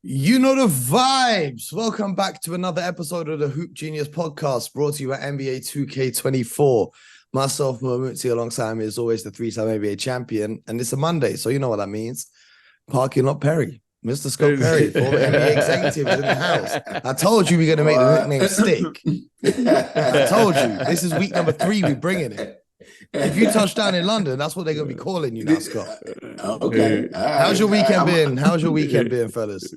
You know the vibes. Welcome back to another episode of the Hoop Genius podcast brought to you at NBA 2K24. Myself, Mamutsi, alongside me is always the three-time NBA champion. And it's a Monday, so you know what that means. Parking Lot Perry. Mr. Scott Perry, former NBA executive, is in the house. I told you we're going to make the nickname stick. I told you. This is week number 3 we're bringing it. If you touch down in London, that's what they're going to be calling you now, Scott. Okay. How's your weekend been? How's your weekend been, fellas?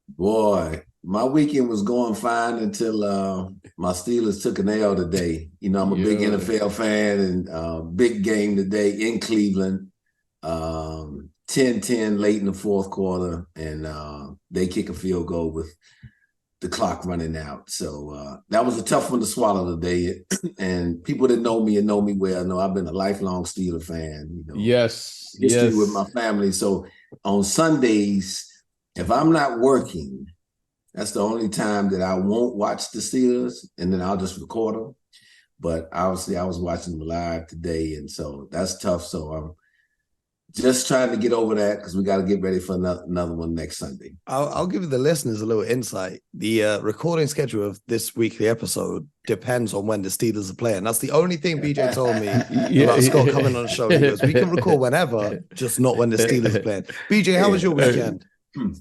Boy, my weekend was going fine until my Steelers took an L today. You know, I'm a big NFL fan and big game today in Cleveland. 10-10 late in the fourth quarter, and they kick a field goal with the clock running out. So that was a tough one to swallow today. And people that know me and know me well know I've been a lifelong Steeler fan. You know, history with my family. So on Sundays, if I'm not working, that's the only time that I won't watch the Steelers, and then I'll just record them. But obviously, I was watching them live today, and so that's tough. So I'm just trying to get over that because we got to get ready for another one next Sunday. I'll give the listeners a little insight. The recording schedule of this weekly episode depends on when the Steelers are playing. That's the only thing BJ told me about Scott coming on the show. He goes, we can record whenever, just not when the Steelers are playing. BJ, how was your weekend?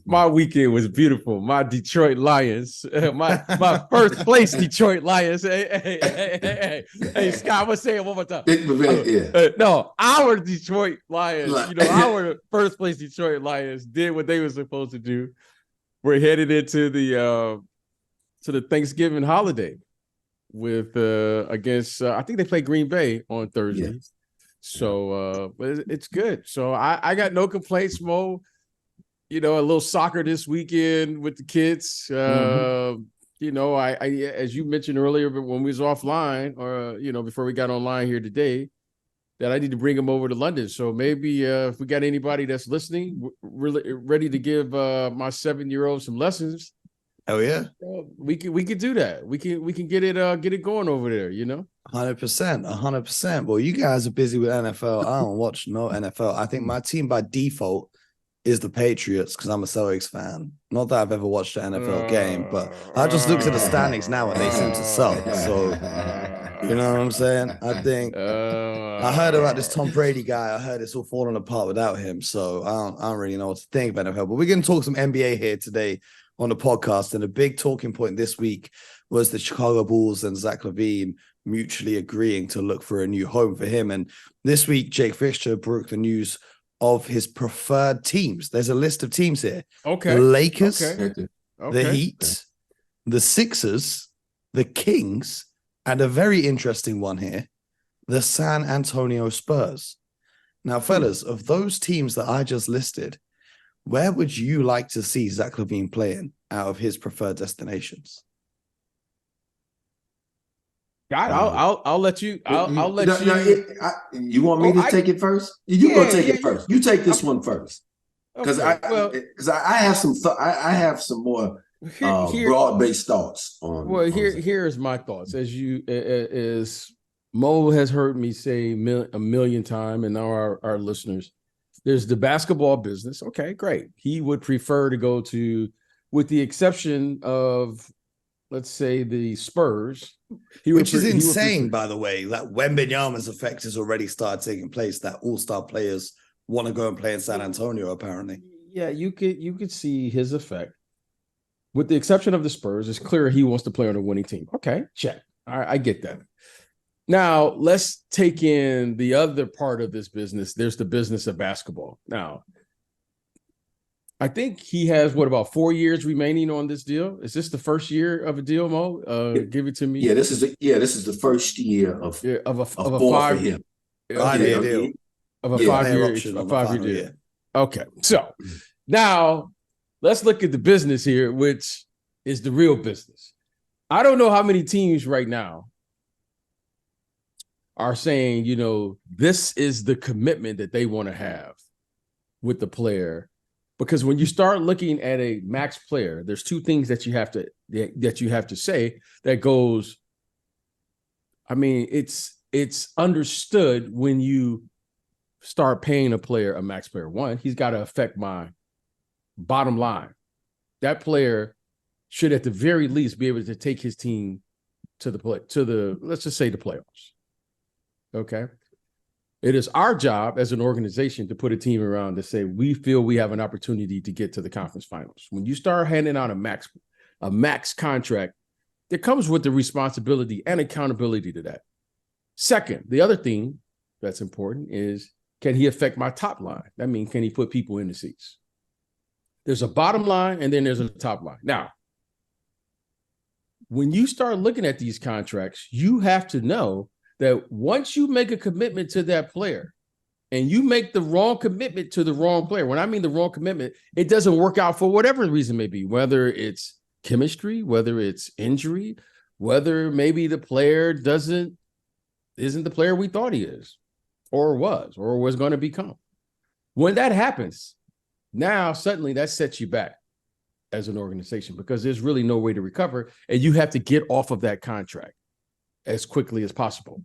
My weekend was beautiful. My Detroit Lions, my first place Detroit Lions. Hey, Scott, let's say it one more time. No, our Detroit Lions, our first place Detroit Lions did what they were supposed to do. We're headed into the Thanksgiving holiday with against I think they play Green Bay on Thursday. Yes. So but it's good. So I got no complaints, Mo. You know, a little soccer this weekend with the kids. You know, I as you mentioned earlier, but when we was offline, or before we got online here today, that I need to bring them over to London. So maybe if we got anybody that's listening, really ready to give my 7-year-old some lessons. Oh yeah, we could do that. We can get it going over there. 100%. Well, you guys are busy with NFL. I don't watch no NFL. I think my team by default is the Patriots because I'm a Celtics fan. Not that I've ever watched an NFL game, but I just looked at the standings now and they seem to suck. So, you know what I'm saying? I think I heard about this Tom Brady guy. I heard it's all falling apart without him. So I don't really know what to think about NFL. But we're going to talk some NBA here today on the podcast. And a big talking point this week was the Chicago Bulls and Zach LaVine mutually agreeing to look for a new home for him. And this week, Jake Fisher broke the news of his preferred teams. There's a list of teams here. Okay. The Lakers, the Heat, the Sixers, the Kings, and a very interesting one here, the San Antonio Spurs. Now, fellas, of those teams that I just listed, where would you like to see Zach LaVine playing out of his preferred destinations? God, I'll let you. I'll let you. You want me to take it first? You gonna take it first? You take this one first, because I have some. I have some more broad-based thoughts on. Well, here's my thoughts. As Mo has heard me say a million times, and now our listeners, there's the basketball business. Okay, great. He would prefer to go to, with the exception of, let's say, the Spurs. Which is insane, by the way, that Wembanyama's effect has already started taking place, that all-star players want to go and play in San Antonio, apparently. Yeah, you could see his effect. With the exception of the Spurs, it's clear he wants to play on a winning team. Okay, check. All right, I get that. Now, let's take in the other part of this business. There's the business of basketball. Now, I think he has about 4 years remaining on this deal. Is this the first year of a deal, Mo? Give it to me. Yeah, this is the first year of a 5 year deal. Of a 5 year deal. Okay, so now let's look at the business here, which is the real business. I don't know how many teams right now are saying, this is the commitment that they want to have with the player. Because when you start looking at a max player, there's two things that you have to say that goes. I mean, it's understood when you start paying a player a max player. One, he's got to affect my bottom line. that player should at the very least be able to take his team to let's just say the playoffs. Okay. It is our job as an organization to put a team around to say, we feel we have an opportunity to get to the conference finals. When you start handing out a max contract, it comes with the responsibility and accountability to that. Second, the other thing that's important is, can he affect my top line? That means, can he put people in the seats? There's a bottom line and then there's a top line. Now, when you start looking at these contracts, you have to know that once you make a commitment to that player and you make the wrong commitment to the wrong player, when I mean the wrong commitment, it doesn't work out for whatever the reason may be, whether it's chemistry, whether it's injury, whether maybe the player isn't the player we thought he is or was going to become. When that happens, now suddenly that sets you back as an organization because there's really no way to recover and you have to get off of that contract as quickly as possible.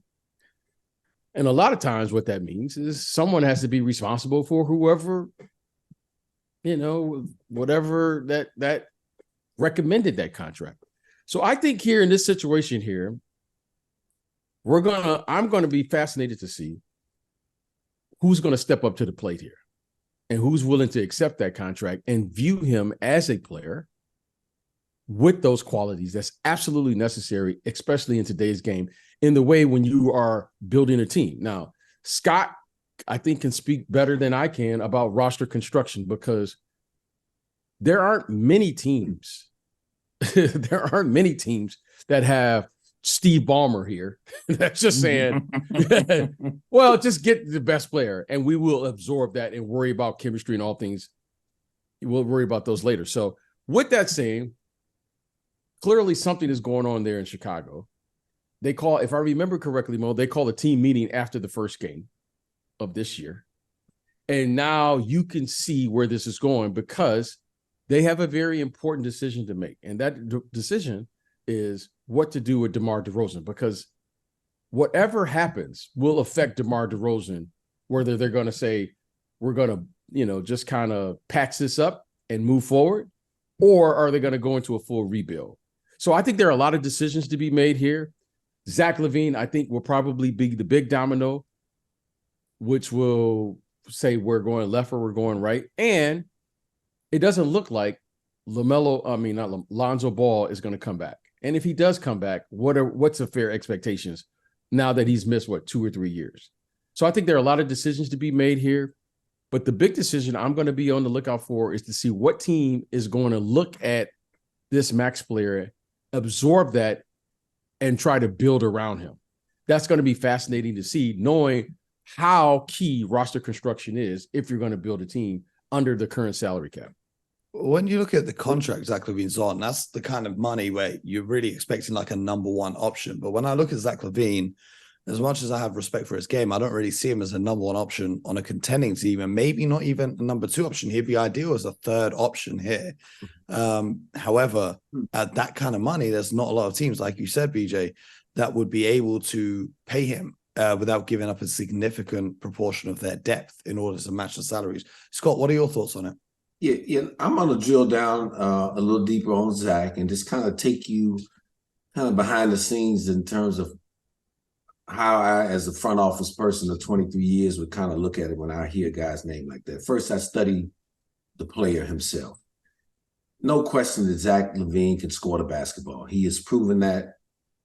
And a lot of times what that means is someone has to be responsible for whoever, whatever that recommended that contract. So I think here in this situation here, I'm going to be fascinated to see who's going to step up to the plate here and who's willing to accept that contract and view him as a player with those qualities that's absolutely necessary, especially in today's game, in the way when you are building a team. Now, Scott, I think, can speak better than I can about roster construction because there aren't many teams. There aren't many teams that have Steve Ballmer here. That's just saying, well, just get the best player and we will absorb that and worry about chemistry and all things. We'll worry about those later. So with that saying, clearly something is going on there in Chicago. They call, if I remember correctly, Mo, they call a team meeting after the first game of this year. And now you can see where this is going because they have a very important decision to make. And that decision is what to do with DeMar DeRozan, because whatever happens will affect DeMar DeRozan, whether they're going to say, we're going to, just kind of patch this up and move forward, or are they going to go into a full rebuild? So I think there are a lot of decisions to be made here. Zach LaVine, I think, will probably be the big domino, which will say we're going left or we're going right. And it doesn't look like Lonzo Ball is going to come back. And if he does come back, what's the fair expectations now that he's missed, 2 or 3 years? So I think there are a lot of decisions to be made here. But the big decision I'm going to be on the lookout for is to see what team is going to look at this max player, absorb that, and try to build around him. That's going to be fascinating to see, knowing how key roster construction is if you're going to build a team under the current salary cap. When you look at the contract Zach LaVine's on, that's the kind of money where you're really expecting like a number one option. But when I look at Zach LaVine, as much as I have respect for his game, I don't really see him as a number one option on a contending team, and maybe not even a number two option. He'd be ideal as a third option here. However, at that kind of money, there's not a lot of teams, like you said, BJ, that would be able to pay him without giving up a significant proportion of their depth in order to match the salaries. Scott, what are your thoughts on it? Yeah, I'm going to drill down a little deeper on Zach and just kind of take you kind of behind the scenes in terms of how I, as a front office person of 23 years, would kind of look at it when I hear a guy's name like that. First, I study the player himself. No question that Zach LaVine can score the basketball. He has proven that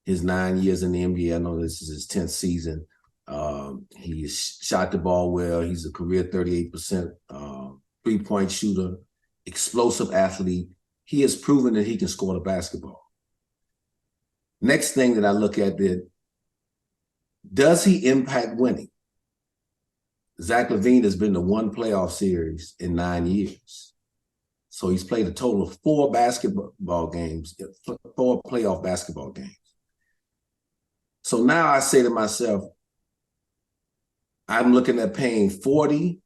his 9 years in the NBA. I know this is his 10th season. He has shot the ball well. He's a career 38% three-point shooter, explosive athlete. He has proven that he can score the basketball. Next thing that I look at is, does he impact winning? Zach LaVine has been to one playoff series in 9 years. So he's played a total of 4 basketball games, 4 playoff basketball games. So now I say to myself, I'm looking at paying 40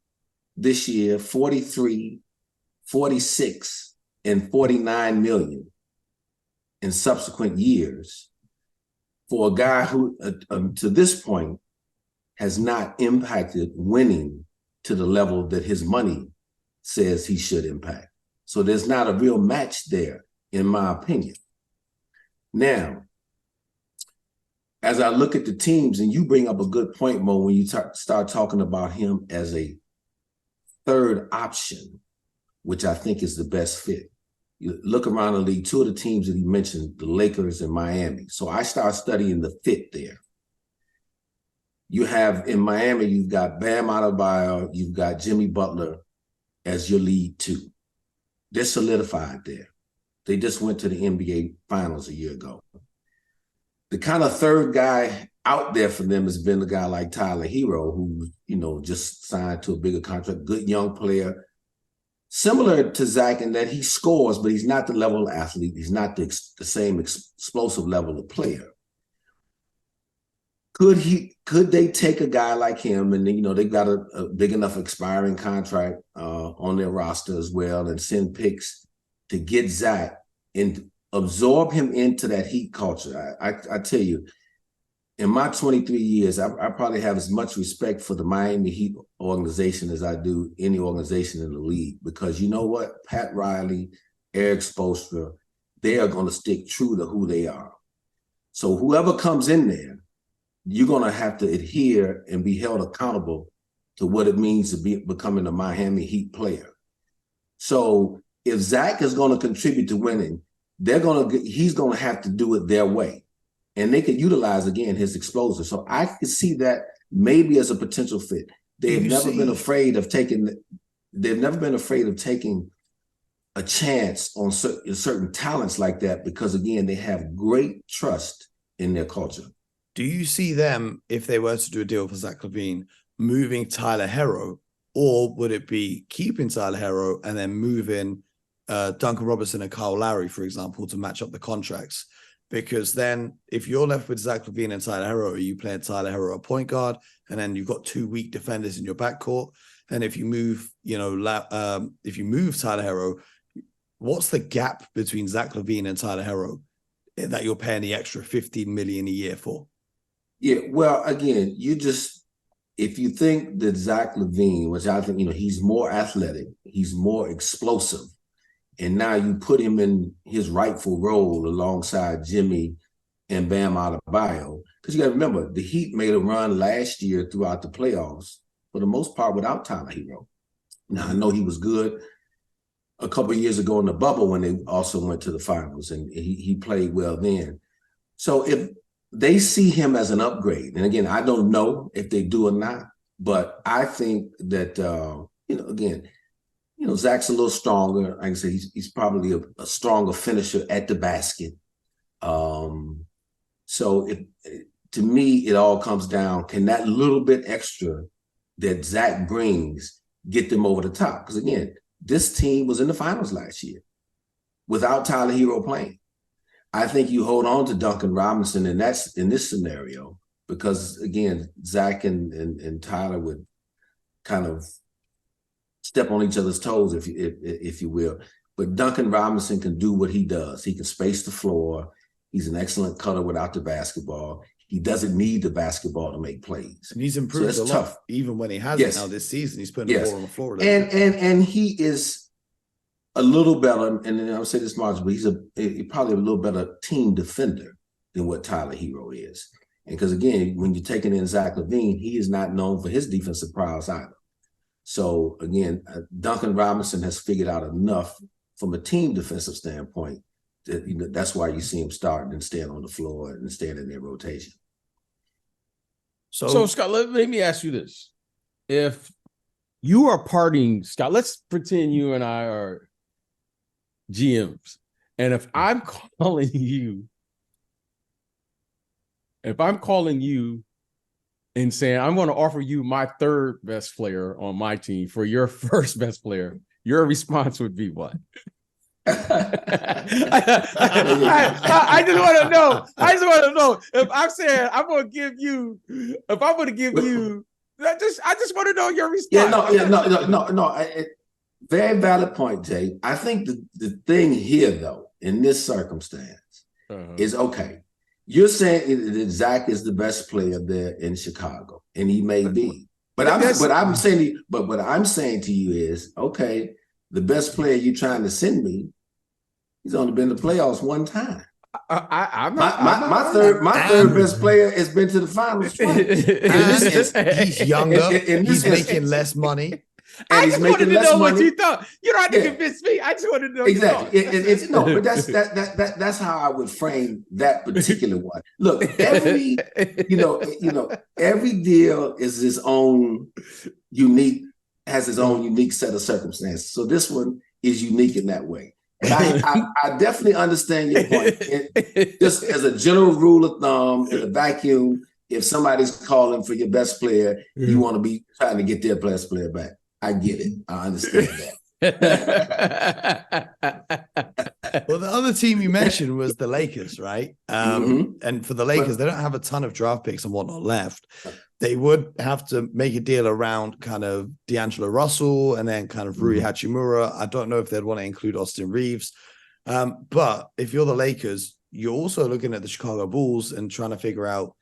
this year, 43, 46, and 49 million in subsequent years for a guy who, to this point, has not impacted winning to the level that his money says he should impact. So there's not a real match there, in my opinion. Now, as I look at the teams, and you bring up a good point, Mo, when you start talking about him as a third option, which I think is the best fit. You look around the league, two of the teams that he mentioned, the Lakers and Miami. So I start studying the fit there. You have in Miami, you've got Bam Adebayo, you've got Jimmy Butler as your lead two. They're solidified there. They just went to the NBA Finals a year ago. The kind of third guy out there for them has been a guy like Tyler Hero, who, just signed to a bigger contract, good young player, similar to Zach in that he scores, but he's not the level of athlete. He's not the same explosive level of player. Could they take a guy like him, and they've got a big enough expiring contract on their roster as well, and send picks to get Zach and absorb him into that Heat culture? I tell you, in my 23 years, I probably have as much respect for the Miami Heat organization as I do any organization in the league, because you know what? Pat Riley, Eric Spoelstra, they are going to stick true to who they are. So whoever comes in there, you're going to have to adhere and be held accountable to what it means to be becoming a Miami Heat player. So if Zach is going to contribute to winning, he's going to have to do it their way. And they could utilize, again, his exposure. So I could see that maybe as a potential fit. They've never been afraid of taking a chance on certain talents like that, because, again, they have great trust in their culture. Do you see them, if they were to do a deal for Zach LaVine, moving Tyler Hero, or would it be keeping Tyler Hero and then moving Duncan Robinson and Kyle Lowry, for example, to match up the contracts? Because then if you're left with Zach LaVine and Tyler Hero, are you playing Tyler Hero a point guard, and then you've got two weak defenders in your backcourt? And if you move, if you move Tyler Hero, what's the gap between Zach LaVine and Tyler Hero that you're paying the extra $15 million a year for? Yeah, well, again, if you think that Zach LaVine, which I think, he's more athletic, he's more explosive, and now you put him in his rightful role alongside Jimmy and Bam Adebayo, because you got to remember, the Heat made a run last year throughout the playoffs, for the most part, without Tyler Hero. Now, I know he was good a couple of years ago in the bubble when they also went to the finals, and he played well then. So if they see him as an upgrade, and again, I don't know if they do or not, but I think that, Zach's a little stronger. Like I said, he's probably a stronger finisher at the basket. So to me, it all comes down, can that little bit extra that Zach brings get them over the top? Because again, this team was in the finals last year without Tyler Hero playing. I think you hold on to Duncan Robinson in this scenario, because again, Zach and Tyler would kind of step on each other's toes, if you will. But Duncan Robinson can do what he does. He can space the floor. He's an excellent cutter without the basketball. He doesn't need the basketball to make plays. And he's improved a lot. Tough. Even when he hasn't now this season, he's putting the ball on the floor. And he is a little better, and I'll say this much, but he's probably a little better team defender than what Tyler Hero is. And because, again, when you're taking in Zach LaVine, he is not known for his defensive prowess either. So, again, Duncan Robinson has figured out enough from a team defensive standpoint that that's why you see him starting and staying on the floor and staying in their rotation. So Scott, let me ask you this. If you are parting, Scott, let's pretend you and I are GMs. And if I'm calling you and saying, I'm going to offer you my third best player on my team for your first best player, your response would be what? I just want to know. If I'm saying I'm going to give you, I just want to know your response. No. Very valid point, Jay. I think the thing here, though, in this circumstance, is okay. You're saying that Zach is the best player there in Chicago, and he may be. But what I'm saying to you is, okay, the best player you're trying to send me, he's only been to the playoffs one time. My third best player has been to the finals twice. He's younger. He's making less money. I just wanted to know what you thought. You don't have to convince me. I just wanted to know. Exactly. But that's how I would frame that particular one. Look, every deal is its own unique, has its own unique set of circumstances. So this one is unique in that way. But I definitely understand your point. Just as a general rule of thumb, in a vacuum, if somebody's calling for your best player, you want to be trying to get their best player back. I get it. I understand that. Well, the other team you mentioned was the Lakers, right? And for the Lakers, they don't have a ton of draft picks and whatnot left. They would have to make a deal around kind of D'Angelo Russell and then kind of Rui Hachimura. I don't know if they'd want to include Austin Reeves. But if you're the Lakers, you're also looking at the Chicago Bulls and trying to figure out,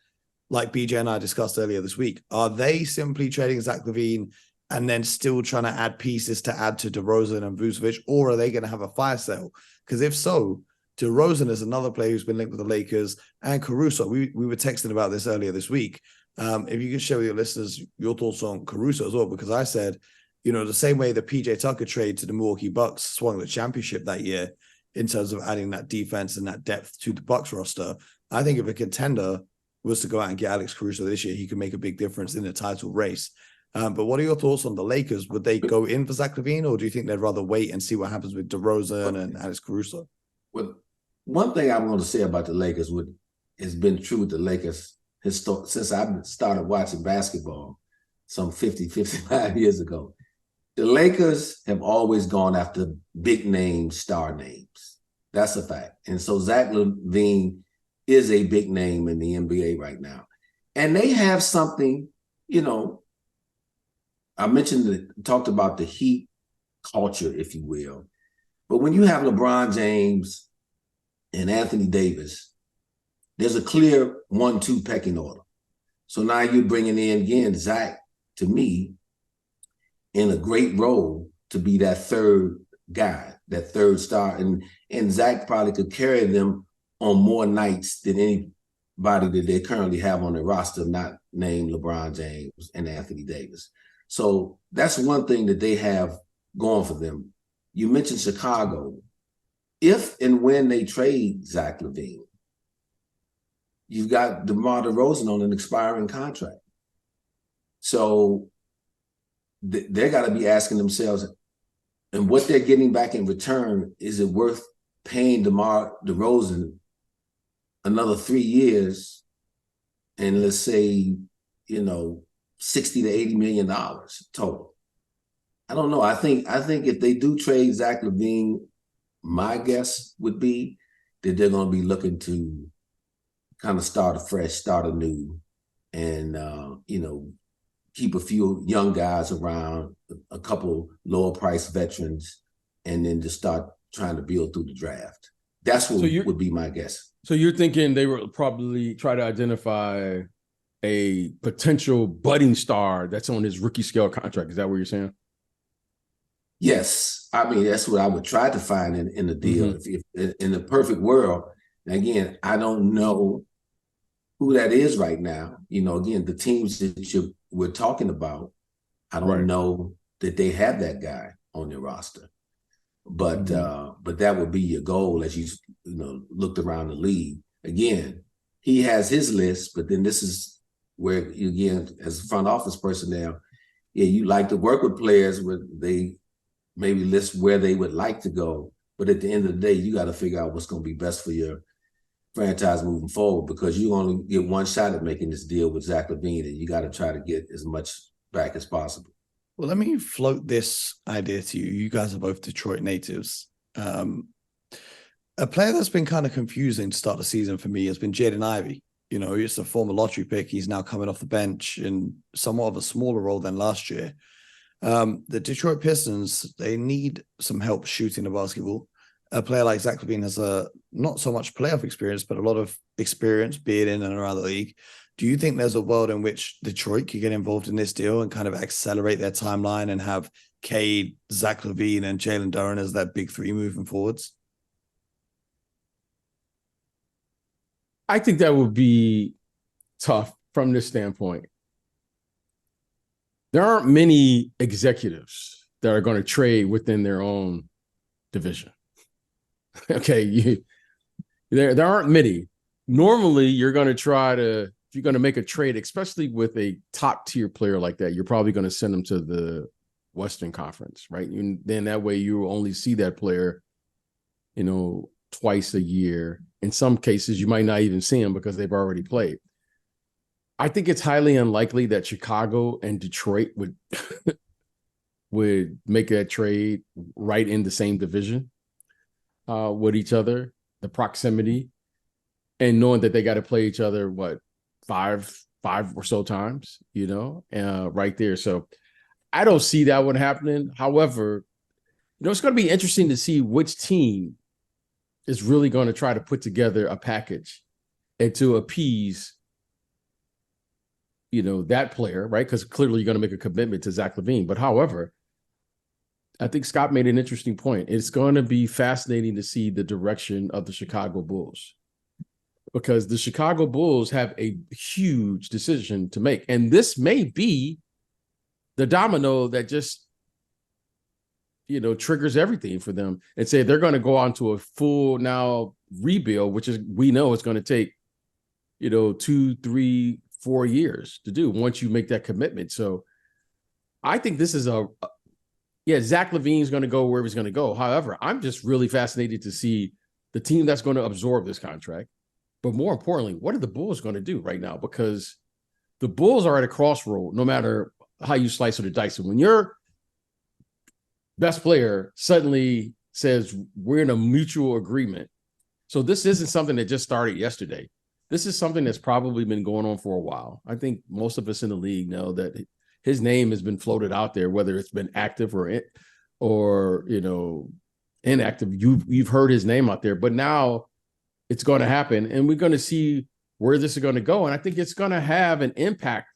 like BJ and I discussed earlier this week, are they simply trading Zach LaVine and then still trying to add pieces to add to DeRozan and Vucevic, or are they going to have a fire sale? Because if so, DeRozan is another player who's been linked with the Lakers, and Caruso. We were texting about this earlier this week. If you can share with your listeners your thoughts on Caruso as well, because I said, the same way the PJ Tucker trade to the Milwaukee Bucks swung the championship that year in terms of adding that defense and that depth to the Bucks roster, I think if a contender was to go out and get Alex Caruso this year, he could make a big difference in the title race. But what are your thoughts on the Lakers? Would they go in for Zach LaVine, or do you think they'd rather wait and see what happens with DeRozan and Alex Caruso? Well, one thing I'm going to say about the Lakers has been true with the Lakers since I started watching basketball some 55 years ago. The Lakers have always gone after big name star names. That's a fact. And so Zach LaVine is a big name in the NBA right now. And they have something, I talked about the Heat culture, if you will. But when you have LeBron James and Anthony Davis, there's a clear 1-2 pecking order. So now you're bringing in, again, Zach, to me, in a great role to be that third guy, that third star. And Zach probably could carry them on more nights than anybody that they currently have on their roster, not named LeBron James and Anthony Davis. So that's one thing that they have going for them. You mentioned Chicago. If and when they trade Zach LaVine, you've got DeMar DeRozan on an expiring contract. So they're got to be asking themselves, and what they're getting back in return, is it worth paying DeMar DeRozan another 3 years and let's say, $60 to $80 million total? I don't know. I think if they do trade Zach LaVine, my guess would be that they're going to be looking to kind of start afresh, start anew, and keep a few young guys around, a couple lower price veterans, and then just start trying to build through the draft. That's what would be my guess. So you're thinking they would probably try to identify a potential budding star that's on his rookie scale contract. Is that what you're saying? Yes. I mean, that's what I would try to find in the deal. If in the perfect world, again, I don't know who that is right now. Again, the teams that we're talking about, I don't know that they have that guy on their roster. But that would be your goal as you looked around the league. Again, he has his list, but then this is where, again, as a front office personnel, you like to work with players where they maybe list where they would like to go. But at the end of the day, you got to figure out what's going to be best for your franchise moving forward, because you only get one shot at making this deal with Zach LaVine, and you got to try to get as much back as possible. Well, let me float this idea to you. You guys are both Detroit natives. A player that's been kind of confusing to start the season for me has been Jaden Ivey. He's a former lottery pick. He's now coming off the bench in somewhat of a smaller role than last year. The Detroit Pistons, they need some help shooting the basketball. A player like Zach LaVine has not so much playoff experience, but a lot of experience being in and around the league. Do you think there's a world in which Detroit could get involved in this deal and kind of accelerate their timeline and have Cade, Zach LaVine, and Jalen Duren as that big three moving forwards? I think that would be tough from this standpoint. There aren't many executives that are going to trade within their own division. Okay, there aren't many. Normally, you're going to try to, if you're going to make a trade, especially with a top tier player like that, you're probably going to send them to the Western Conference, right? Then that way you only see that player, twice a year. In some cases, you might not even see them because they've already played. I think it's highly unlikely that Chicago and Detroit would make that trade right in the same division with each other, the proximity, and knowing that they got to play each other, five or so times, right there. So I don't see that one happening. However, it's going to be interesting to see which team is really going to try to put together a package and to appease that player, right? Because clearly you're going to make a commitment to Zach LaVine. But however, I think Scott made an interesting point. It's going to be fascinating to see the direction of the Chicago Bulls, because the Chicago Bulls have a huge decision to make. And this may be the domino that just, triggers everything for them and say they're going to go on to a full now rebuild, which is, we know it's going to take, 2, 3, 4 years to do once you make that commitment. So I think this is Zach LaVine is going to go wherever he's going to go. However, I'm just really fascinated to see the team that's going to absorb this contract. But more importantly, what are the Bulls going to do right now? Because the Bulls are at a crossroad, no matter how you slice or the dice. And when your best player suddenly says we're in a mutual agreement. So this isn't something that just started yesterday. This is something that's probably been going on for a while. I think most of us in the league know that his name has been floated out there, whether it's been active or inactive. You've heard his name out there, but now it's going to happen, and we're going to see where this is going to go. And I think it's going to have an impact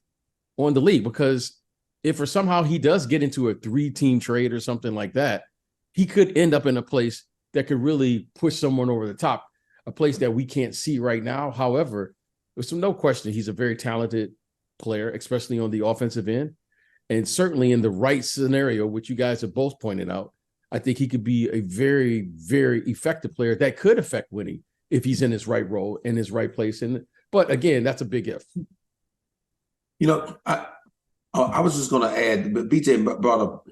on the league, because if for somehow he does get into a 3-team trade or something like that, he could end up in a place that could really push someone over the top, a place that we can't see right now. However, there's no question he's a very talented player, especially on the offensive end. And certainly in the right scenario, which you guys have both pointed out, I think he could be a very, very effective player that could affect winning if he's in his right role, in his right place. But again, that's a big if. I was just going to add, but BJ brought up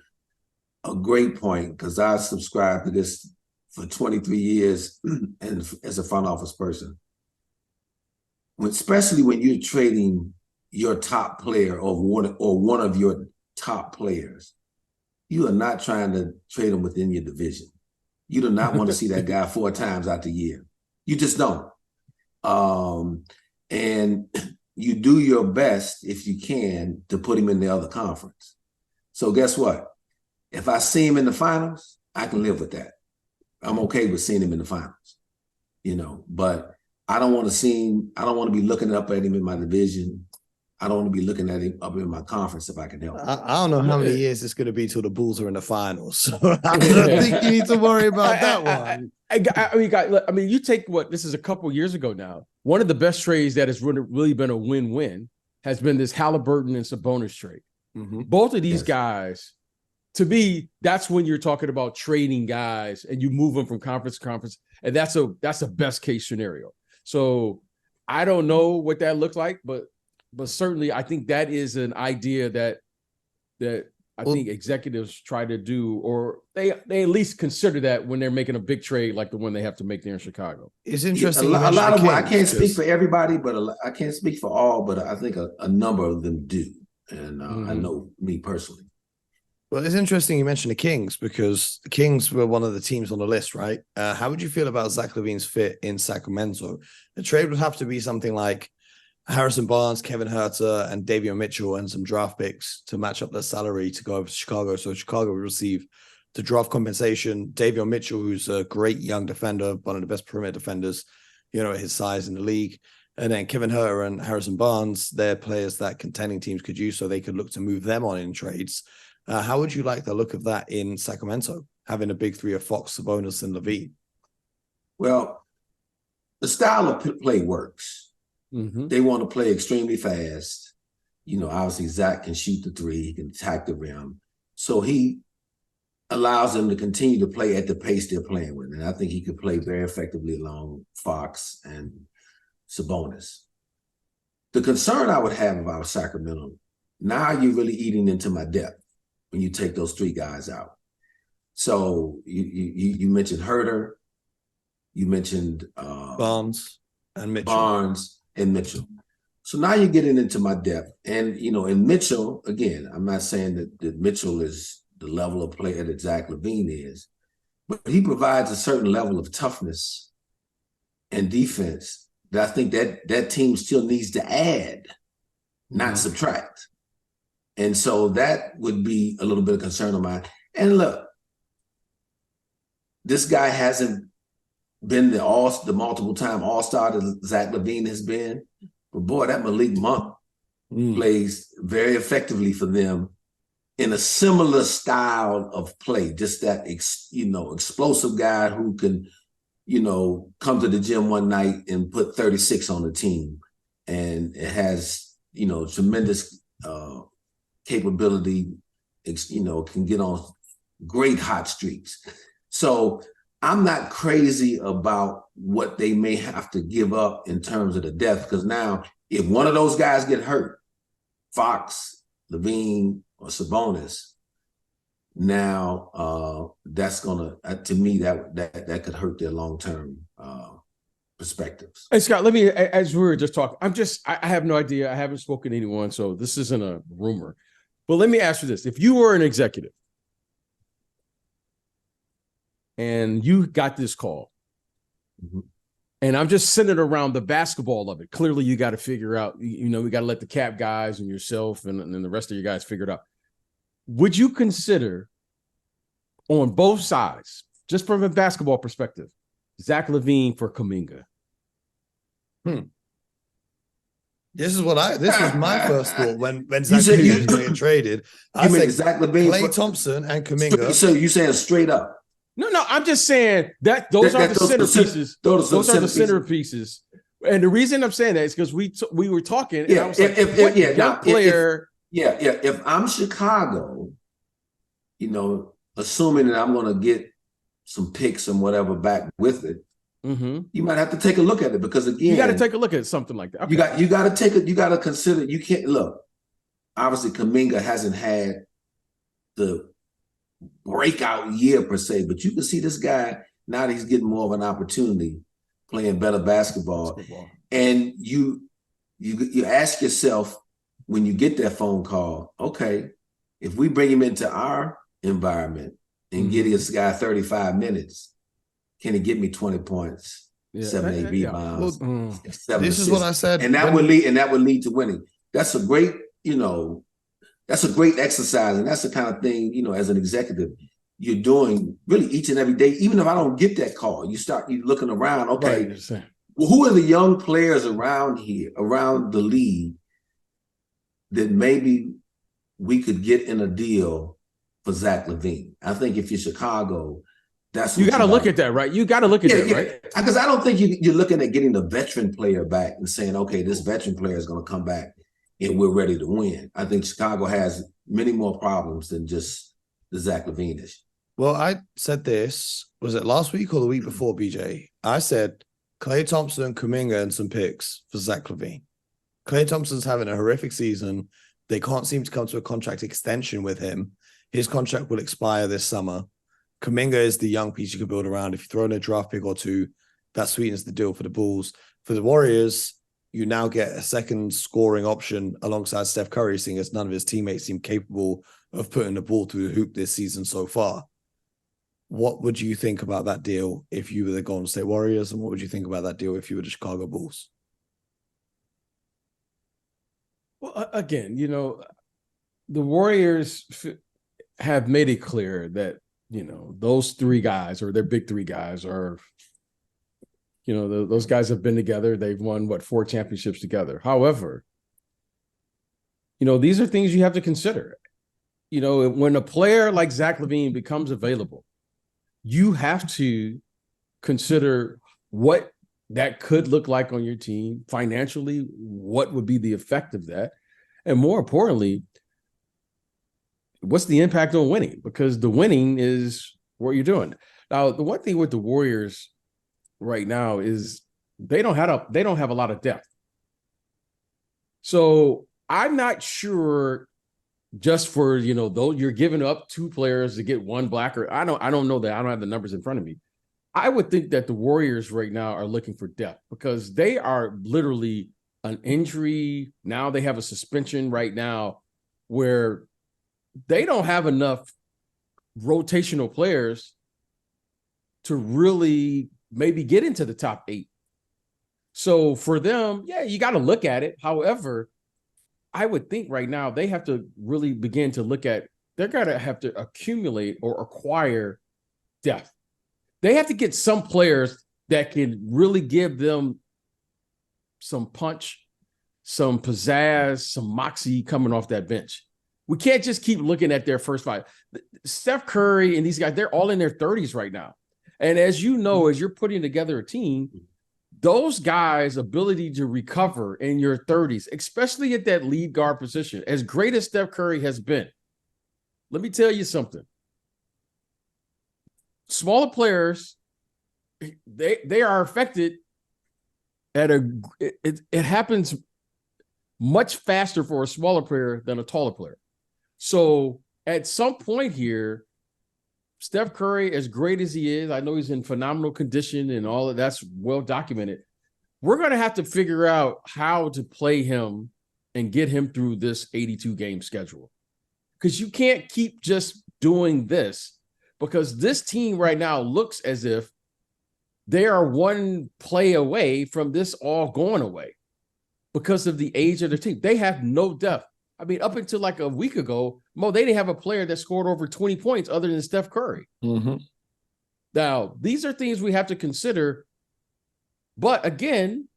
a great point, because I subscribed to this for 23 years and as a front office person. Especially when you're trading your top player or one of your top players, you are not trying to trade them within your division. You do not want to see that guy 4 times out the year. You just don't. And you do your best, if you can, to put him in the other conference. So guess what? If I see him in the finals, I can live with that. I'm okay with seeing him in the finals, but I don't want to see him. I don't want to be looking up at him in my division. I don't want to be looking at him up in my conference if I can help it. I don't know how many years it's going to be till the Bulls are in the finals. So I don't think you need to worry about that one. I mean, you take this is a couple years ago now. One of the best trades that has really been a win-win has been this Halliburton and Sabonis trade. Mm-hmm. Both of these guys, to me, that's when you're talking about trading guys and you move them from conference to conference. And that's a best case scenario. So I don't know what that looks like, but certainly I think that is an idea that I think executives try to do, or they at least consider that when they're making a big trade like the one they have to make there in Chicago. It's interesting. A lot of them, I can't speak for everybody, but I can't speak for all, but I think a number of them do. And I know me personally. Well, it's interesting you mentioned the Kings, because the Kings were one of the teams on the list, right? How would you feel about Zach LaVine's fit in Sacramento? The trade would have to be something like Harrison Barnes, Kevin Huerter, and Davion Mitchell, and some draft picks to match up their salary to go over to Chicago. So Chicago would receive the draft compensation. Davion Mitchell, who's a great young defender, one of the best perimeter defenders, at his size in the league. And then Kevin Huerter and Harrison Barnes, they're players that contending teams could use, so they could look to move them on in trades. How would you like the look of that in Sacramento, having a big three of Fox, Sabonis, and LaVine? Well, the style of play works. They want to play extremely fast. Obviously Zach can shoot the three, he can attack the rim. So he allows them to continue to play at the pace they're playing with. And I think he could play very effectively along Fox and Sabonis. The concern I would have about Sacramento, now you're really eating into my depth when you take those three guys out. So you mentioned Herter, you mentioned Barnes and Mitchell. So now you're getting into my depth. And, in Mitchell, again, I'm not saying that Mitchell is the level of player that Zach LaVine is, but he provides a certain level of toughness and defense that I think that team still needs to add, not subtract. And so that would be a little bit of concern of mine. And look, this guy hasn't been the multiple-time all-star that Zach LaVine has been. But boy, that Malik Monk plays very effectively for them in a similar style of play. Just that, explosive guy who can, come to the gym one night and put 36 on the team. And it has, tremendous capability, can get on great hot streaks. So I'm not crazy about what they may have to give up in terms of the depth, because now if one of those guys get hurt, Fox, LaVine, or Sabonis, now that's gonna, to me, that could hurt their long-term perspectives. Hey Scott, let me, as we were just talking, I have no idea. I haven't spoken to anyone, so this isn't a rumor. But let me ask you this: if you were an executive and you got this call, and I'm just centered around the basketball of it. Clearly, you got to figure out, we got to let the cap guys and yourself and then the rest of you guys figure it out. Would you consider, on both sides, just from a basketball perspective, Zach LaVine for Kuminga? This was my first thought when Zach LaVine was going to get traded. I said Zach LaVine, Klay Thompson and Kuminga. So you saying straight up? No, I'm just saying that those are the centerpieces. Those are the centerpieces. And the reason I'm saying that is because we were talking, and I was like, if I'm Chicago, assuming that I'm going to get some picks and whatever back with it, you might have to take a look at it, because again, you got to take a look at something like that. Okay. You got to consider. You can't look. Obviously, Kuminga hasn't had the breakout year per se, but you can see this guy now that he's getting more of an opportunity, playing better basketball. And you ask yourself when you get that phone call, okay, if we bring him into our environment and get this guy 35 minutes, can he get me 20 points, 7, 8 rebounds? This is what I said, and that would lead to winning. That's a great, that's a great exercise, and that's the kind of thing, as an executive, you're doing really each and every day. Even if I don't get that call, you looking around, okay, right. Well, who are the young players around the league, that maybe we could get in a deal for Zach LaVine? I think if you're Chicago, that's what you got to look at that, right? You got to look at that, right? Because I don't think you're looking at getting the veteran player back and saying, okay, this veteran player is going to come back and we're ready to win. I think Chicago has many more problems than just the Zach LaVine issue. Well, I said this, was it last week or the week before, BJ? I said Klay Thompson, Kuminga, and some picks for Zach LaVine. Klay Thompson's having a horrific season. They can't seem to come to a contract extension with him. His contract will expire this summer. Kuminga is the young piece you can build around. If you throw in a draft pick or two, that sweetens the deal for the Bulls. For the Warriors, you now get a second scoring option alongside Steph Curry, seeing as none of his teammates seem capable of putting the ball through the hoop this season so far. What would you think about that deal if you were the Golden State Warriors? And what would you think about that deal if you were the Chicago Bulls? Well, again, the Warriors have made it clear that, those three guys, or their big three guys, are, those guys have been together. They've won, 4 championships together. However, these are things you have to consider. you know, when a player like Zach LaVine becomes available, you have to consider what that could look like on your team financially, what would be the effect of that, and more importantly, what's the impact on winning? Because the winning is what you're doing. Now, the one thing with the Warriors right now is they don't have a lot of depth. So I'm not sure, just for, you know, though you're giving up 2 players to get 1 blocker. I don't know that. I don't have the numbers in front of me. I would think that the Warriors right now are looking for depth because they are literally an injury. Now they have a suspension right now where they don't have enough rotational players to really maybe get into the top 8. So for them, yeah, you got to look at it. However, I would think right now they have to really begin to look at, they're going to have to accumulate or acquire depth. They have to get some players that can really give them some punch, some pizzazz, some moxie coming off that bench. We can't just keep looking at their first 5. Steph Curry and these guys, they're all in their 30s right now. And as you know, as you're putting together a team, those guys' ability to recover in your 30s, especially at that lead guard position, as great as Steph Curry has been, let me tell you something. Smaller players, they are affected at it happens much faster for a smaller player than a taller player. So at some point here, Steph Curry, as great as he is, I know he's in phenomenal condition and all of that's well documented. We're going to have to figure out how to play him and get him through this 82 game schedule. Because you can't keep just doing this, because this team right now looks as if they are 1 play away from this all going away because of the age of the team. They have no depth. I mean, up until like a week ago, Mo, they didn't have a player that scored over 20 points other than Steph Curry. Mm-hmm. Now, these are things we have to consider. But again,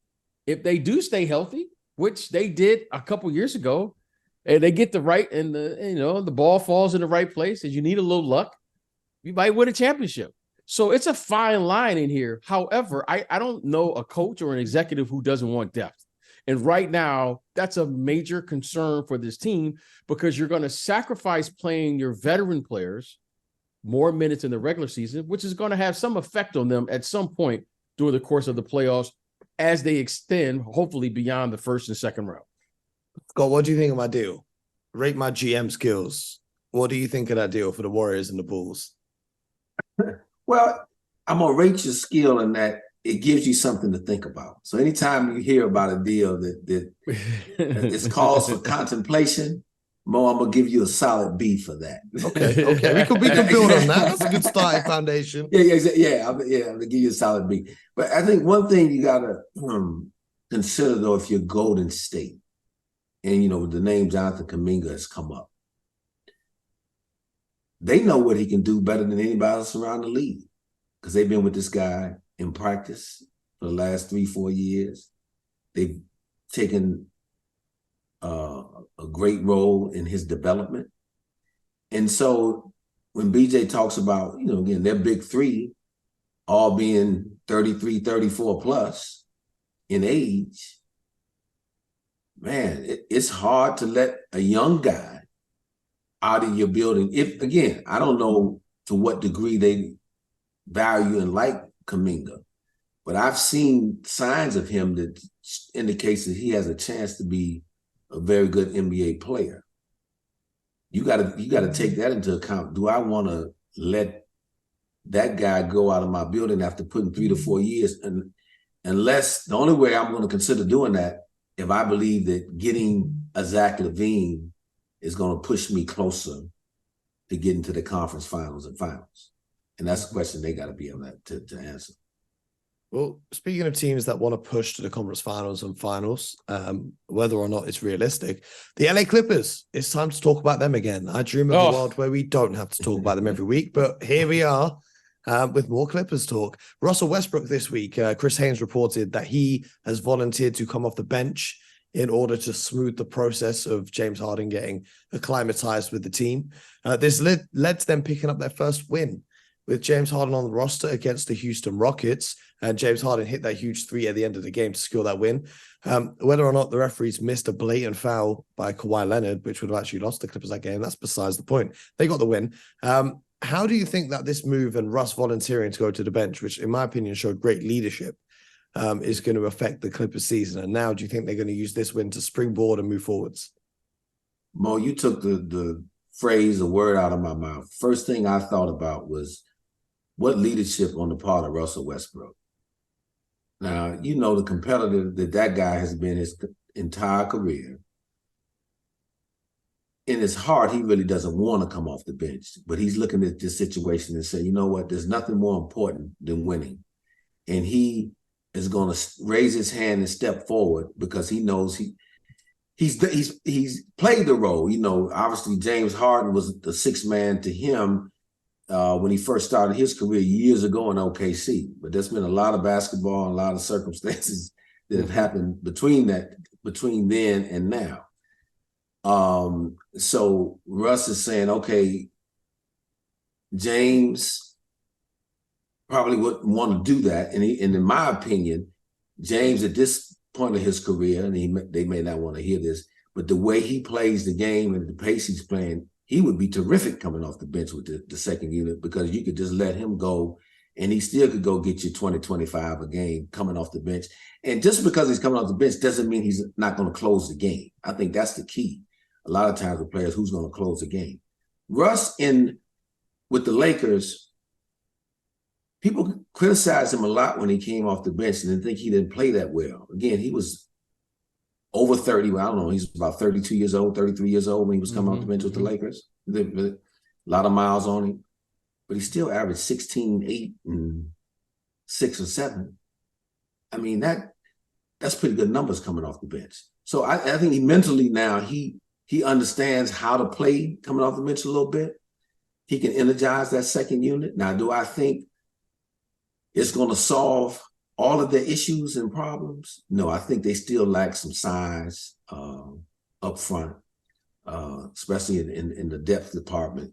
if they do stay healthy, which they did a couple years ago, and they get the right and the ball falls in the right place, and you need a little luck, you might win a championship. So it's a fine line in here. However, I don't know a coach or an executive who doesn't want depth. And right now, that's a major concern for this team because you're going to sacrifice playing your veteran players more minutes in the regular season, which is going to have some effect on them at some point during the course of the playoffs as they extend, hopefully, beyond the first and second round. Scott, what do you think of my deal? Rate my GM skills. What do you think of that deal for the Warriors and the Bulls? Well, I'm going to rate your skill in that it gives you something to think about. So anytime you hear about a deal that it's cause for contemplation, Mo, I'm going to give you a solid B for that. Okay. We can build on that. That's a good starting foundation. Yeah. I'm going to give you a solid B. But I think one thing you got to consider, though, if you're Golden State, and, the name Jonathan Kuminga has come up, they know what he can do better than anybody else around the league because they've been with this guy in practice for the last 3-4 years. They've taken a great role in his development. And so when BJ talks about, again, their big 3 all being 33, 34 plus in age, man, it's hard to let a young guy out of your building. If, again, I don't know to what degree they value and like Kuminga, but I've seen signs of him that indicates that he has a chance to be a very good NBA player. You got to take that into account. Do I want to let that guy go out of my building after putting 3 to 4 years? And unless the only way I'm going to consider doing that, if I believe that getting a Zach LaVine is going to push me closer to getting to the conference finals and finals. And that's a question they got to be able to answer. Well, speaking of teams that want to push to the conference finals and finals, whether or not it's realistic, the LA Clippers, it's time to talk about them again. I dream of a world where we don't have to talk about them every week, but here we are with more Clippers talk. Russell Westbrook this week, Chris Haynes reported that he has volunteered to come off the bench in order to smooth the process of James Harden getting acclimatized with the team. This led to them picking up their first win with James Harden on the roster against the Houston Rockets. And James Harden hit that huge three at the end of the game to secure that win. Whether or not the referees missed a blatant foul by Kawhi Leonard, which would have actually lost the Clippers that game, that's besides the point. They got the win. How do you think that this move and Russ volunteering to go to the bench, which in my opinion showed great leadership, is going to affect the Clippers season? And now do you think they're going to use this win to springboard and move forwards? Mo, you took the phrase, a word out of my mouth. First thing I thought about was what leadership on the part of Russell Westbrook. Now, you know the competitor that guy has been his entire career. In his heart, he really doesn't want to come off the bench, but he's looking at this situation and say, you know what, there's nothing more important than winning. And he is going to raise his hand and step forward because he knows he's played the role. You know, obviously James Harden was the sixth man to him when he first started his career years ago in OKC. But there's been a lot of basketball and a lot of circumstances that have happened between then and now. So Russ is saying, okay, James probably wouldn't want to do that. And in my opinion, James at this point of his career, and they may not want to hear this, but the way he plays the game and the pace he's playing, he would be terrific coming off the bench with the second unit, because you could just let him go and he still could go get you 20, 25 a game coming off the bench. And just because he's coming off the bench doesn't mean he's not going to close the game. I think that's the key. A lot of times with players, who's going to close the game. Russ with the Lakers, people criticized him a lot when he came off the bench and didn't think he didn't play that well. Again, he was over 30. Well, I don't know. He's about 32 years old, 33 years old when he was coming off the bench with the Lakers. A lot of miles on him. But he still averaged 16, 8, and 6 or 7. I mean, that's pretty good numbers coming off the bench. So I think mentally now he understands how to play coming off the bench a little bit. He can energize that second unit. Now, do I think it's going to solve all of their issues and problems? No, I think they still lack some size up front, especially in the depth department.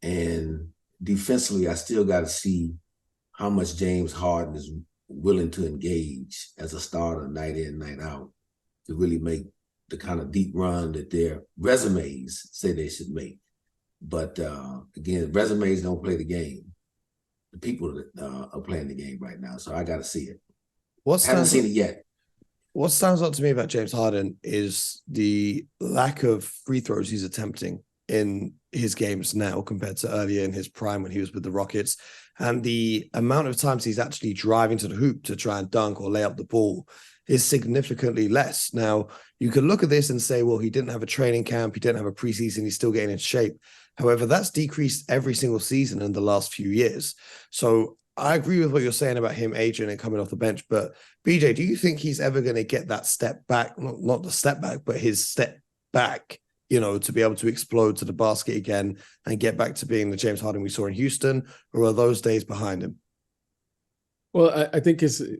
And defensively, I still got to see how much James Harden is willing to engage as a starter night in, night out to really make the kind of deep run that their resumes say they should make. But again, resumes don't play the game. The people that are playing the game right now. So I got to see it. Haven't seen it yet. What stands out to me about James Harden is the lack of free throws he's attempting in his games now compared to earlier in his prime when he was with the Rockets, and the amount of times he's actually driving to the hoop to try and dunk or lay up the ball is significantly less. Now, you could look at this and say, well, he didn't have a training camp, he didn't have a preseason, he's still getting in shape. However, that's decreased every single season in the last few years. So I agree with what you're saying about him aging and coming off the bench. But BJ, do you think he's ever going to get that step back? Not the step back, but his step back, to be able to explode to the basket again and get back to being the James Harden we saw in Houston? Or are those days behind him? Well, I think it's the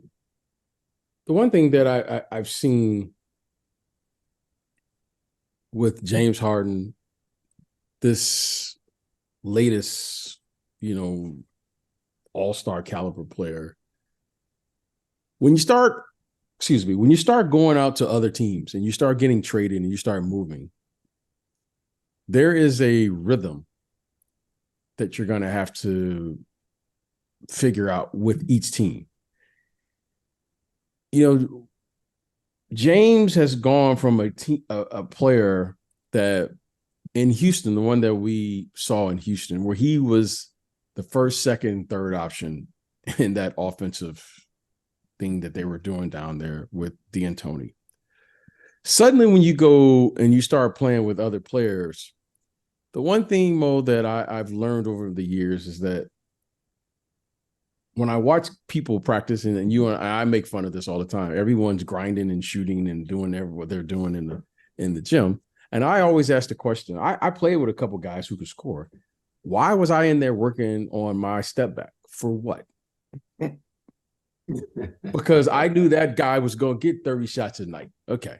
one thing that I've seen with James Harden, this latest, all-star caliber player, when you start going out to other teams and you start getting traded and you start moving, there is a rhythm that you're going to have to figure out with each team. James has gone from a player that in Houston, the one that we saw in Houston, where he was the first, second, third option in that offensive thing that they were doing down there with D'Antoni. Suddenly, when you go and you start playing with other players, the one thing, Mo, that I've learned over the years is that when I watch people practice, and you and I make fun of this all the time, everyone's grinding and shooting and doing what they're doing in the gym. And I always ask the question, I played with a couple guys who could score. Why was I in there working on my step back? For what? Because I knew that guy was going to get 30 shots a night. Okay.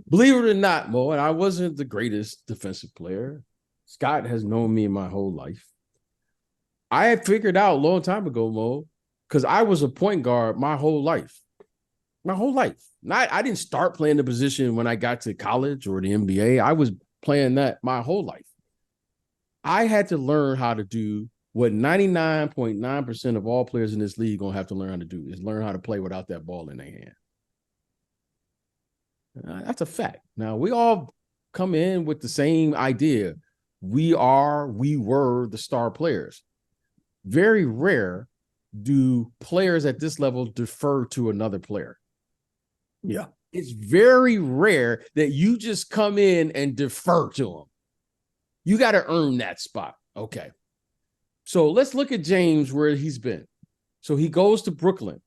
Believe it or not, Mo, and I wasn't the greatest defensive player. Scott has known me my whole life. I had figured out a long time ago, Mo, because I was a point guard my whole life. My whole life. I didn't start playing the position when I got to college or the NBA. I was playing that my whole life. I had to learn how to do what 99.9% of all players in this league gonna have to learn how to do, is learn how to play without that ball in their hand. That's a fact. Now, we all come in with the same idea. We were the star players. Very rare do players at this level defer to another player. Yeah. It's very rare that you just come in and defer to them. You got to earn that spot. Okay. So let's look at James, where he's been. So he goes to Brooklyn.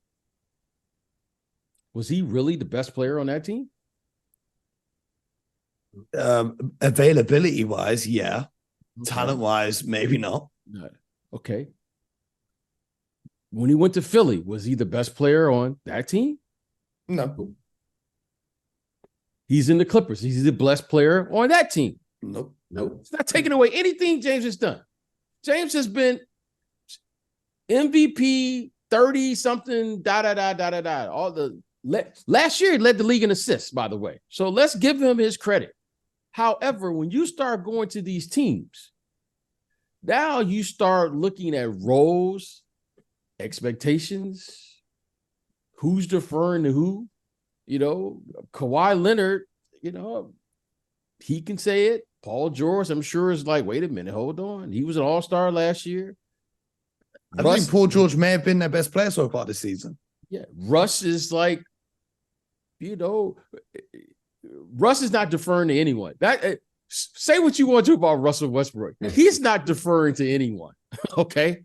Was he really the best player on that team? Availability wise, yeah. Okay. Talent wise, maybe not. Okay. When he went to Philly, was he the best player on that team? No. He's in the Clippers. He's the best player on that team. Nope. It's not taking away anything James has done. James has been MVP, 30-something, all the last year he led the league in assists, by the way. So let's give him his credit. However, when you start going to these teams, now you start looking at roles, expectations, who's deferring to who. You know, Kawhi Leonard, you know, he can say it. Paul George, I'm sure, is like, wait a minute, hold on. He was an all-star last year. I think Paul George may have been their best player so far this season. Yeah, Russ is like, you know, Russ is not deferring to anyone. Say what you want to about Russell Westbrook. He's not deferring to anyone, okay?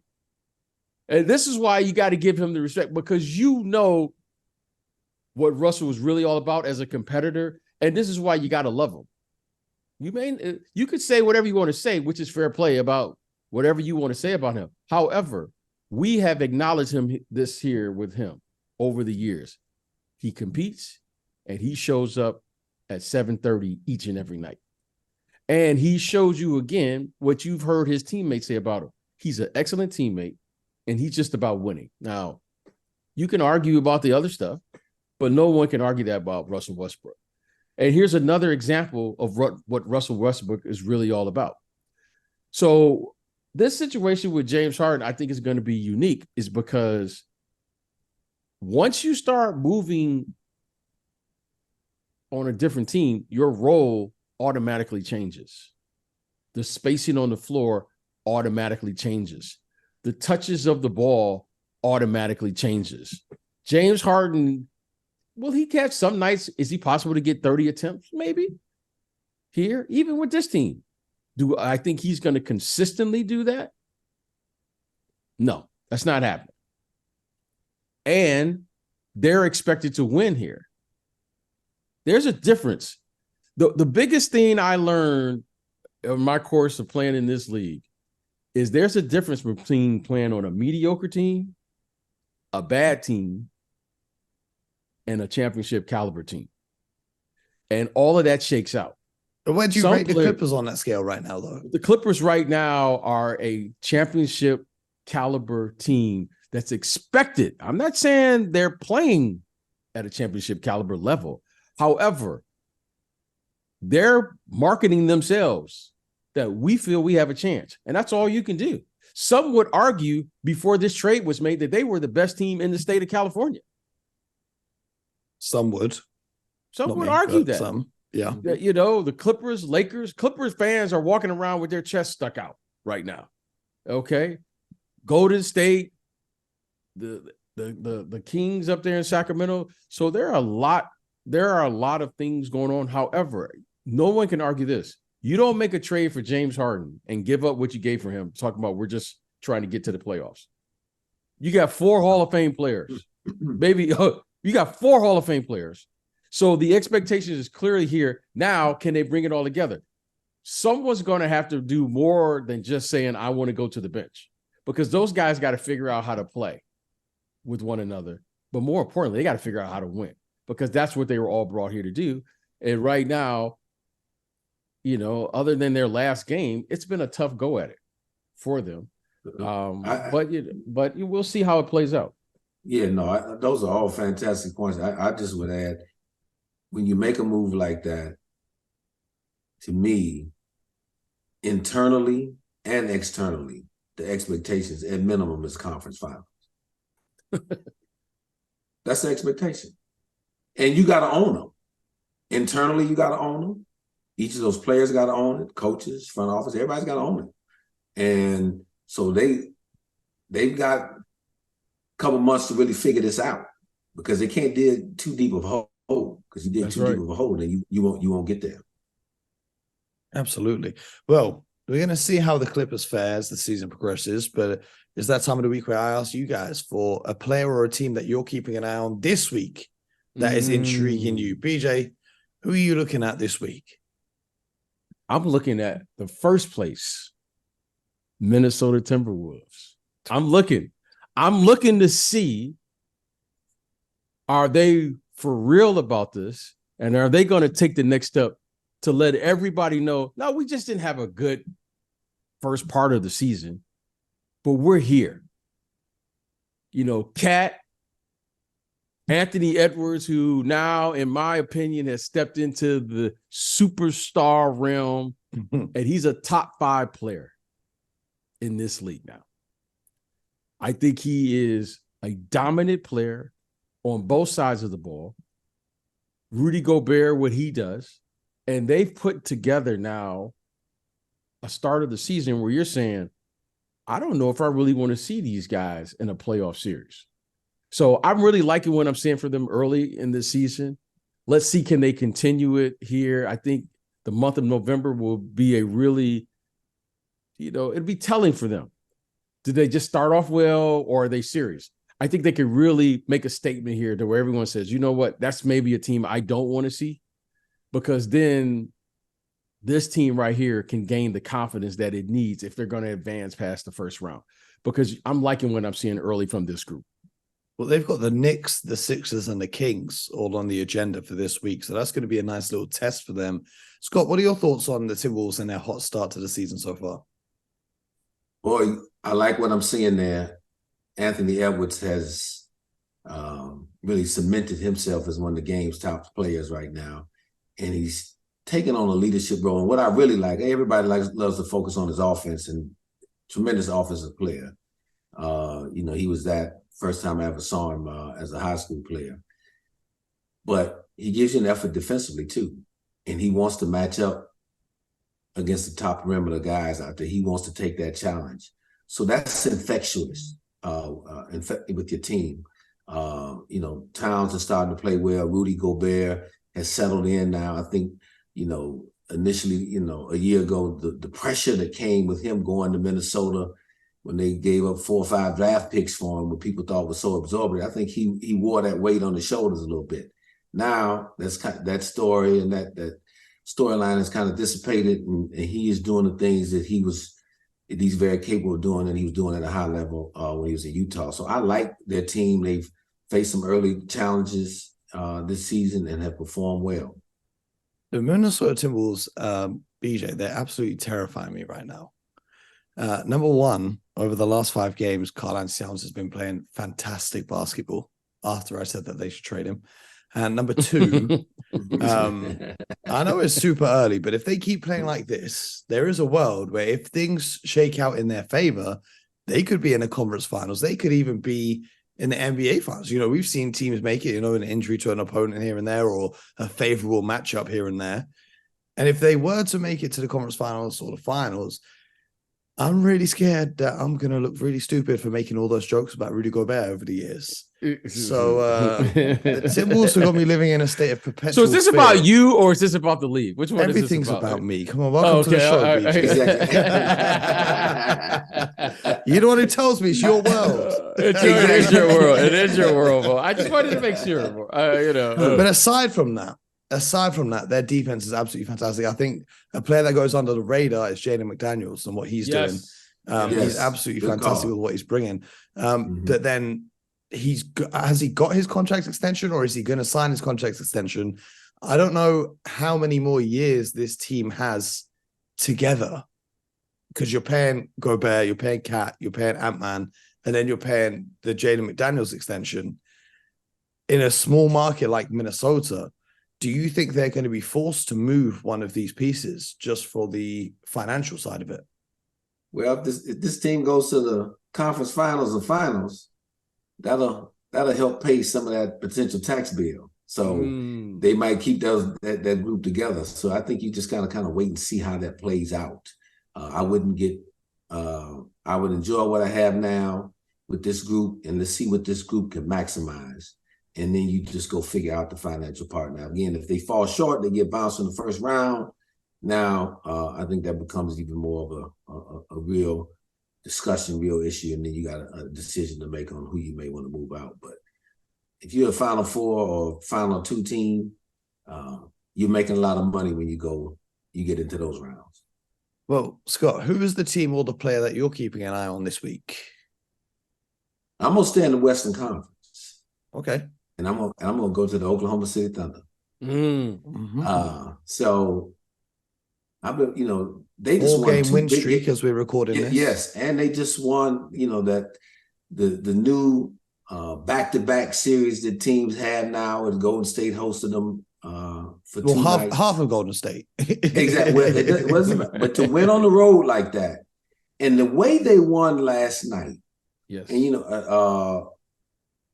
And this is why you got to give him the respect, because you know what Russell was really all about as a competitor, and this is why you got to love him. You could say whatever you want to say, which is fair play about whatever you want to say about him. However, we have acknowledged this here with him over the years. He competes and he shows up at 7:30 each and every night. And he shows you again what you've heard his teammates say about him. He's an excellent teammate and he's just about winning. Now, you can argue about the other stuff, but no one can argue that about Russell Westbrook. And here's another example of what Russell Westbrook is really all about. So this situation with James Harden, I think, is going to be unique, is because once you start moving on a different team, your role automatically changes. The spacing on the floor automatically changes. The touches of the ball automatically changes. James Harden, will he catch some nights? Is he possible to get 30 attempts? Maybe. Here, even with this team. Do I think he's going to consistently do that? No, that's not happening. And they're expected to win here. There's a difference. The biggest thing I learned in my course of playing in this league is there's a difference between playing on a mediocre team, a bad team, and a championship caliber team. And all of that shakes out. Where do you rate the Clippers on that scale right now, though? The Clippers right now are a championship caliber team that's expected. I'm not saying they're playing at a championship caliber level. However, they're marketing themselves that we feel we have a chance. And that's all you can do. Some would argue before this trade was made that they were the best team in the state of California. Some would. Some would argue that. Some. Yeah. You know, the Clippers fans are walking around with their chests stuck out right now. Okay. Golden State, the Kings up there in Sacramento. So there are a lot of things going on. However, no one can argue this. You don't make a trade for James Harden and give up what you gave for him, talking about we're just trying to get to the playoffs. You got 4 Hall of Fame players. Baby, you got 4 Hall of Fame players. So the expectation is clearly here. Now, can they bring it all together? Someone's going to have to do more than just saying, I want to go to the bench, because those guys got to figure out how to play with one another. But more importantly, they got to figure out how to win, because that's what they were all brought here to do. And right now, other than their last game, it's been a tough go at it for them. But we'll see how it plays out. Yeah, no, those are all fantastic points. I just would add, when you make a move like that, to me, internally and externally, the expectations at minimum is conference finals. That's the expectation. And you got to own them. Internally, you got to own them. Each of those players got to own it. Coaches, front office, everybody's got to own it. And so they've got a couple months to really figure this out, because they can't dig too deep of a hole. Because you dig deep of a hole, then you won't get there. Absolutely. Well, we're going to see how the Clippers fare as the season progresses, but it's that time of the week where I ask you guys for a player or a team that you're keeping an eye on this week that is intriguing you. BJ, who are you looking at this week? I'm looking at the first place, Minnesota Timberwolves. I'm looking to see, are they for real about this? And are they going to take the next step to let everybody know, no, we just didn't have a good first part of the season, but we're here. Cat, Anthony Edwards, who now, in my opinion, has stepped into the superstar realm, and he's a top 5 player in this league now. I think he is a dominant player on both sides of the ball. Rudy Gobert, what he does, and they've put together now a start of the season where you're saying, I don't know if I really want to see these guys in a playoff series. So I'm really liking what I'm seeing for them early in this season. Let's see, can they continue it here? I think the month of November will be a really, it'll be telling for them. Did they just start off well, or are they serious? I think they could really make a statement here to where everyone says, you know what, that's maybe a team I don't want to see, because then this team right here can gain the confidence that it needs if they're going to advance past the first round, because I'm liking what I'm seeing early from this group. Well, they've got the Knicks, the Sixers, and the Kings all on the agenda for this week. So that's going to be a nice little test for them. Scott, what are your thoughts on the Timberwolves and their hot start to the season so far? Boy, I like what I'm seeing there. Anthony Edwards has really cemented himself as one of the game's top players right now. And he's taken on a leadership role. And what I really like, everybody loves to focus on his offense, and tremendous offensive player. He was that first time I ever saw him as a high school player. But he gives you an effort defensively too. And he wants to match up against the top perimeter guys out there. He wants to take that challenge. So that's infectious with your team. Towns is starting to play well. Rudy Gobert has settled in now. I think, initially, a year ago, the pressure that came with him going to Minnesota when they gave up 4 or 5 draft picks for him, what people thought was so absorbent, I think he wore that weight on his shoulders a little bit. Now that story and that storyline is kind of dissipated, and he is doing the things that he's very capable of doing, and he was doing at a high level when he was in Utah. So I like their team. They've faced some early challenges this season and have performed well. The Minnesota Timberwolves, BJ, they're absolutely terrifying me right now. Number one, over the last 5 games, Karl-Anthony Towns has been playing fantastic basketball after I said that they should trade him. And number 2, I know it's super early, but if they keep playing like this, there is a world where if things shake out in their favor, they could be in the conference finals. They could even be in the NBA finals. We've seen teams make it, an injury to an opponent here and there, or a favorable matchup here and there. And if they were to make it to the conference finals or the finals, I'm really scared that I'm going to look really stupid for making all those jokes about Rudy Gobert over the years. So the Timberwolves have got me living in a state of perpetual So is this fear. about you, or is this about the league? Which one Everything's is this about me. Come on, welcome to the show, BJ. You're the one who tells me it's your world. It is your world. It is your world, bro. I just wanted to make sure, But aside from that, their defense is absolutely fantastic. I think a player that goes under the radar is Jaden McDaniels and what he's doing. He's absolutely fantastic with what he's bringing. But then has he got his contract extension, or is he going to sign his contract extension I don't know how many more years this team has together, because you're paying Gobert, you're paying Cat, you're paying Ant-Man, and then you're paying the Jaden McDaniels extension. In a small market like Minnesota, do you think they're going to be forced to move one of these pieces just for the financial side of it? Well, if this team goes to the conference finals or finals, that'll help pay some of that potential tax bill. So they might keep that group together. So I think you just gotta kind of wait and see how that plays out. I would enjoy what I have now with this group, and let's see what this group can maximize. And then you just go figure out the financial part. Now, again, if they fall short, they get bounced in the first round. Now, I think that becomes even more of a real discussion, real issue, and then you got a decision to make on who you may want to move out. But if you're a Final Four or Final Two team, you're making a lot of money when you get into those rounds. Well, Scott, who is the team or the player that you're keeping an eye on this week? I'm gonna stay in the Western Conference. Okay. And I'm gonna go to the Oklahoma City Thunder. So I've been, they just won 4-game win streak as we're recording this. Yes, and they just won, that the new back-to-back series that teams have now, and Golden State hosted them for 2 nights. Half of Golden State. Exactly. Well, it wasn't, but to win on the road like that, and the way they won last night, yes, and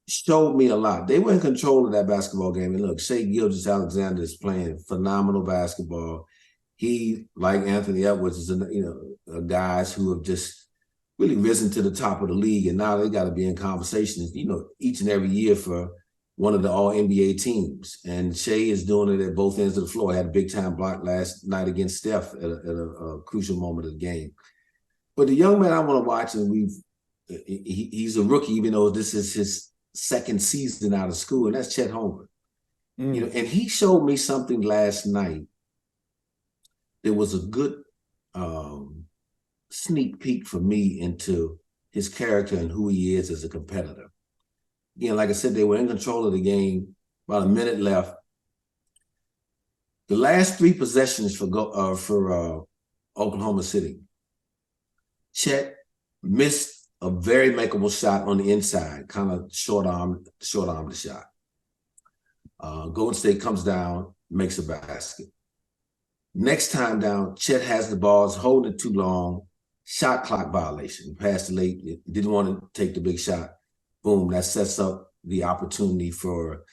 showed me a lot. They were in control of that basketball game. And look, Shai Gilgeous-Alexander is playing phenomenal basketball. He, like Anthony Edwards, is guys who have just really risen to the top of the league, and now they got to be in conversations, each and every year for one of the All-NBA teams. And Shai is doing it at both ends of the floor. He had a big-time block last night against Steph at a crucial moment of the game. But the young man I want to watch, and he's a rookie, even though this is his second season out of school, and that's Chet Holmgren. And he showed me something last night. There was a good sneak peek for me into his character and who he is as a competitor. Again, like I said, they were in control of the game, about a minute left. The last 3 possessions for Oklahoma City, Chet missed a very makeable shot on the inside, kind of short-armed the shot. Golden State comes down, makes a basket. Next time down, Chet has the ball, is holding it too long, shot clock violation, passed it late, didn't want to take the big shot. Boom, that sets up the opportunity for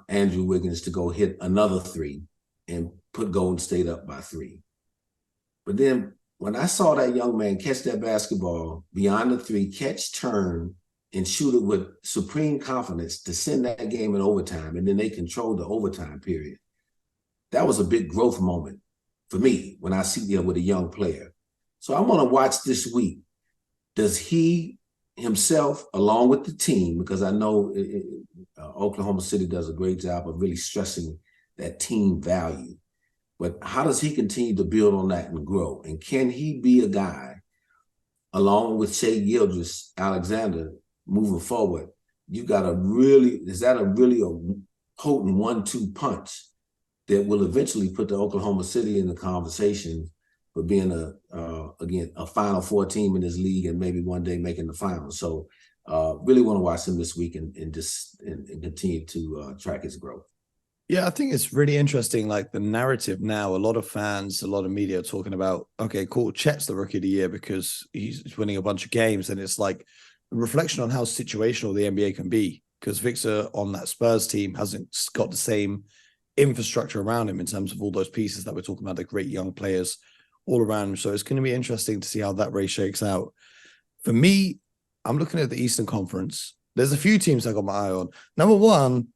Andrew Wiggins to go hit another 3 and put Golden State up by 3. But then when I saw that young man catch that basketball beyond the 3, catch, turn, and shoot it with supreme confidence to send that game in overtime, and then they controlled the overtime period, that was a big growth moment for me when I see him with a young player. So I want to watch this week. Does he himself, along with the team, because I know Oklahoma City does a great job of really stressing that team value, but how does he continue to build on that and grow? And can he be a guy, along with Shai Gilgeous-Alexander, moving forward? Is that a really potent 1-2 punch that will eventually put the Oklahoma City in the conversation for being a Final Four team in this league and maybe one day making the finals? So really want to watch him this week and continue to track his growth. Yeah, I think it's really interesting, like the narrative now. A lot of fans, a lot of media are talking about, okay, cool, Chet's the rookie of the year because he's winning a bunch of games. And it's like a reflection on how situational the NBA can be, because Victor on that Spurs team hasn't got the same infrastructure around him in terms of all those pieces that we're talking about, the great young players all around him. So it's going to be interesting to see how that race shakes out. For me, I'm looking at the Eastern Conference. There's a few teams I got my eye on. Number one,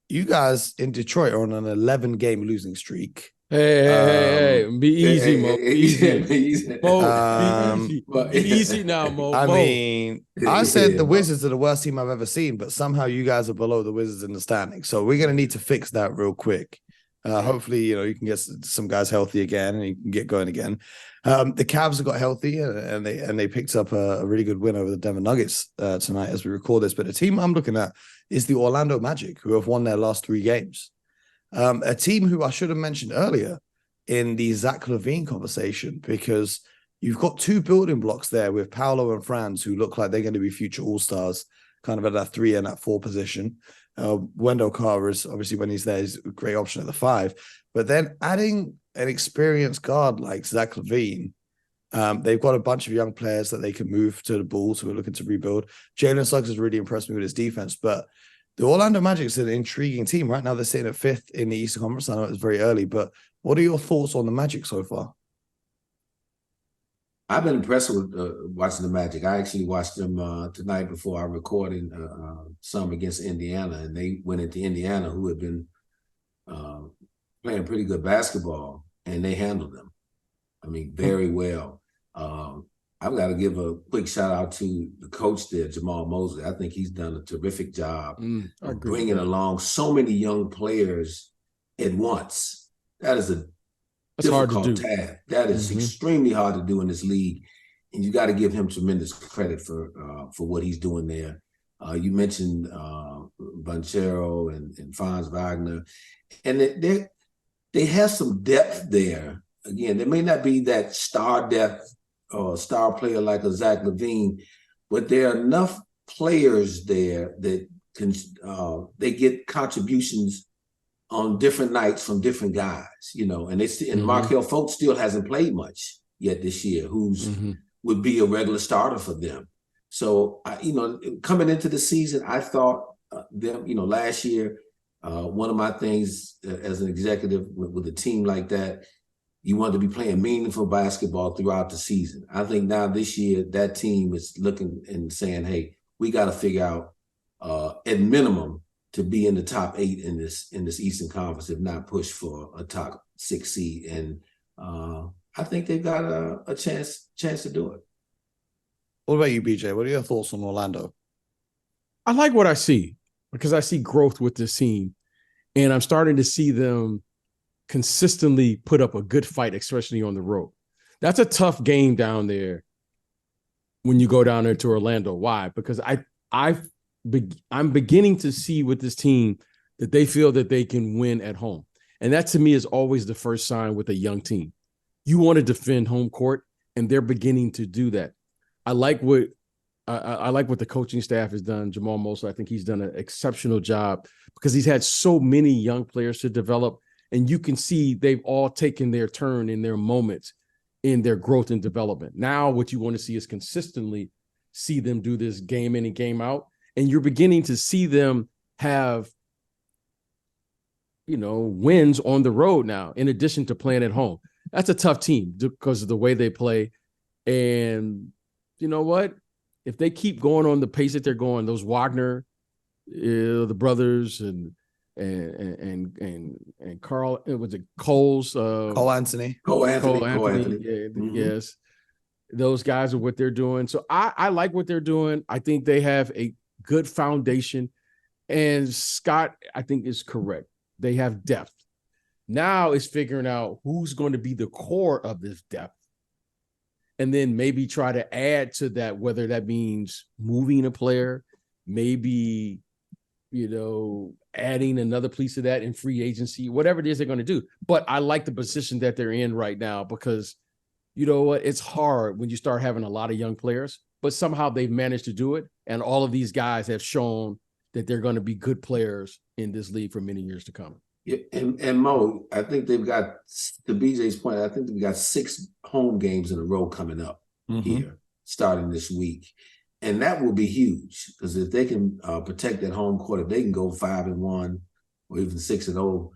you guys in Detroit are on an 11-game losing streak. Hey, be easy, Mo. Be easy. Mo, be easy now, Mo. I mean, I said the Wizards are the worst team I've ever seen, but somehow you guys are below the Wizards in the standings. So we're going to need to fix that real quick. Hopefully, you can get some guys healthy again and you can get going again. The Cavs have got healthy and they picked up a really good win over the Denver Nuggets tonight as we record this. But the team I'm looking at is the Orlando Magic, who have won their last 3 games. A team who I should have mentioned earlier in the Zach LaVine conversation, because you've got two building blocks there with Paolo and Franz, who look like they're going to be future all-stars, kind of at that 3 and that 4 position. Wendell Carter is obviously, when he's there, is a great option at the 5. But then adding an experienced guard like Zach LaVine, they've got a bunch of young players that they can move to the Bulls who are looking to rebuild. Jalen Suggs has really impressed me with his defense, but the Orlando Magic is an intriguing team. Right now, they're sitting at 5th in the Eastern Conference. I know it's very early, but what are your thoughts on the Magic so far? I've been impressed with watching the Magic. I actually watched them tonight before I recorded some against Indiana, and they went into Indiana, who had been playing pretty good basketball, and they handled them. I mean, very well. I've got to give a quick shout out to the coach there, Jamal Mosley. I think he's done a terrific job of bringing along so many young players at once. That is a difficult task. That is extremely hard to do in this league, and you got to give him tremendous credit for what he's doing there. You mentioned Banchero and Franz Wagner, and they have some depth there. Again, there may not be that star depth or star player like a Zach LaVine, but there are enough players there that can they get contributions on different nights from different guys, and and Markelle Fultz still hasn't played much yet this year, who's would be a regular starter for them. So coming into the season, I thought them, last year, one of my things as an executive with a team like that, you want to be playing meaningful basketball throughout the season. I think now this year that team is looking and saying, hey, we got to figure out at minimum to be in the top 8 in this Eastern Conference, if not push for a top 6 seed. And I think they've got a chance to do it. What about you, BJ? What are your thoughts on Orlando? I like what I see, because I see growth with this team, and I'm starting to see them consistently put up a good fight, especially on the road. That's a tough game down there when you go down there to Orlando. Why? Because I'm beginning to see with this team that they feel that they can win at home. And that to me is always the first sign with a young team. You want to defend home court, and they're beginning to do that. I like what the coaching staff has done. Jamal Mosley, I think he's done an exceptional job, because he's had so many young players to develop. And you can see they've all taken their turn in their moments in their growth and development. Now what you want to see is consistently see them do this game in and game out. And you're beginning to see them have, wins on the road now, in addition to playing at home. That's a tough team because of the way they play. And you know what? If they keep going on the pace that they're going, those Wagner, the brothers, and Carl, was it Cole's? Cole Anthony. Yeah, yes. Those guys are what they're doing. So I like what they're doing. I think they have a good foundation. And Scott, I think, is correct. They have depth. Now it's figuring out who's going to be the core of this depth. And then maybe try to add to that, whether that means moving a player, maybe, adding another piece of that in free agency, whatever it is they're going to do. But I like the position that they're in right now, because you know what? It's hard when you start having a lot of young players, but somehow they've managed to do it. And all of these guys have shown that they're going to be good players in this league for many years to come. Yeah, and Mo, I think they've got, to BJ's point, I think they've got 6 home games in a row coming up here, starting this week. And that will be huge, because if they can protect that home court, if they can go 5-1 or even 6-0,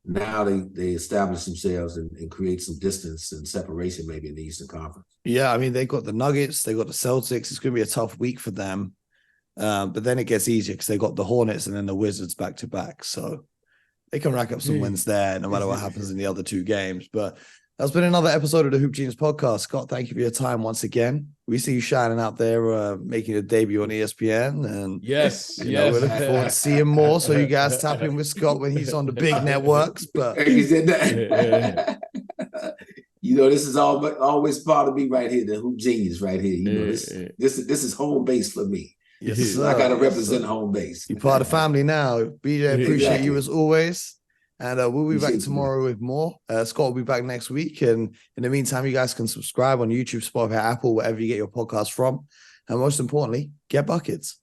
now they establish themselves and create some distance and separation maybe in the Eastern Conference. Yeah, I mean, they got the Nuggets, they got the Celtics. It's going to be a tough week for them. But then it gets easier because they got the Hornets and then the Wizards back to back. So they can rack up some wins there, no matter what happens in the other 2 games. But that's been another episode of the Hoop Genius podcast. Scott, thank you for your time once again. We see you shining out there, making a debut on ESPN. And yes, we're looking forward to seeing more. So you guys tap in with Scott when he's on the big networks. But he said that. This is always part of me right here, the Hoop Genius right here. This is home base for me. Yes, I got to represent home base. You're part of the family now. BJ, appreciate you as always. And we'll be back Appreciate you, tomorrow with more. Scott will be back next week. And in the meantime, you guys can subscribe on YouTube, Spotify, Apple, wherever you get your podcast from. And most importantly, get buckets.